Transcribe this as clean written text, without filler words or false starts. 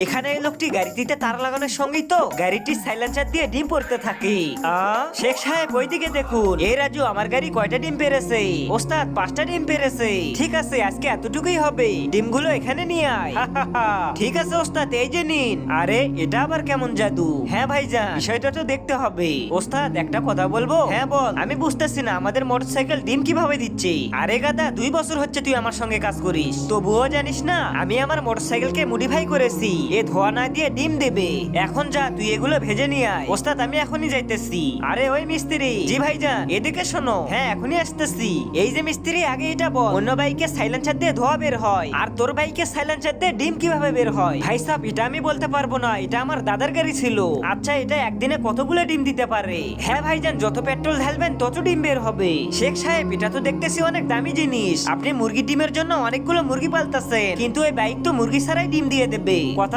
এখানে এই লোকটি গাড়িটিতে তার লাগানোর সঙ্গেই তো গাড়িটির সাইলেন্সার দিয়ে ডিম পড়তে থাকে। শেখ সাহেব ওইদিকে দেখুন। এই রাজু, আমার গাড়ি কয়টা ডিম পেরেছে? ওস্তাদ 5টা ডিম পেরেছে। ঠিক আছে, আজকে এতটুকুই হবে। ডিমগুলো এখানে নিয়ে আয়। ঠিক আছে ওস্তাদ, এই যে নিন। আরে এটা আবার কেমন জাদু? হ্যাঁ ভাইজান, বিষয়টা তো দেখতে হবে। ওস্তাদ একটা কথা বলবো? হ্যাঁ বল। আমি বুঝতেছি না আমাদের মোটরসাইকেল ডিম কিভাবে দিচ্ছে। আরে গাদা, 2 বছর হচ্ছে তুই আমার সঙ্গে কাজ করিস, তবুও জানিস না আমি আমার মোটরসাইকেলকে মডিফাই করেছি এ ধোয়া না দিয়ে ডিম দেবে। এখন যা, তুই এগুলো ভেজে নিয়ে আয়। ওস্তাদ আমি এখনই যাইতেছি। আরে ওই মিস্ত্রি। জি ভাইজান, এদিকে শোনো। হ্যাঁ এখনই আসতেছি। এই যে মিস্ত্রি, আগে এটা বল, অন্য বাইকে সাইলেন্সার দিয়ে ধোয়া বের হয় আর তোর বাইকে সাইলেন্সার দিয়ে ডিম কিভাবে বের হয়? ভাই সাহেব এটা আমি বলতে পারবো না, এটা আমার দাদার গাড়ি ছিল। আচ্ছা এটা একদিনে কতগুলো ডিম দিতে পারে? হ্যাঁ ভাইজান, যত পেট্রোল ঢালবেন তত ডিম বের হবে। শেখ সাহেব এটা তো দেখতেছি অনেক দামি জিনিস। আপনি মুরগির ডিমের জন্য অনেকগুলো মুরগি পালতেছেন, কিন্তু এই বাইক তো মুরগি ছাড়াই ডিম দিয়ে দেবে। কথা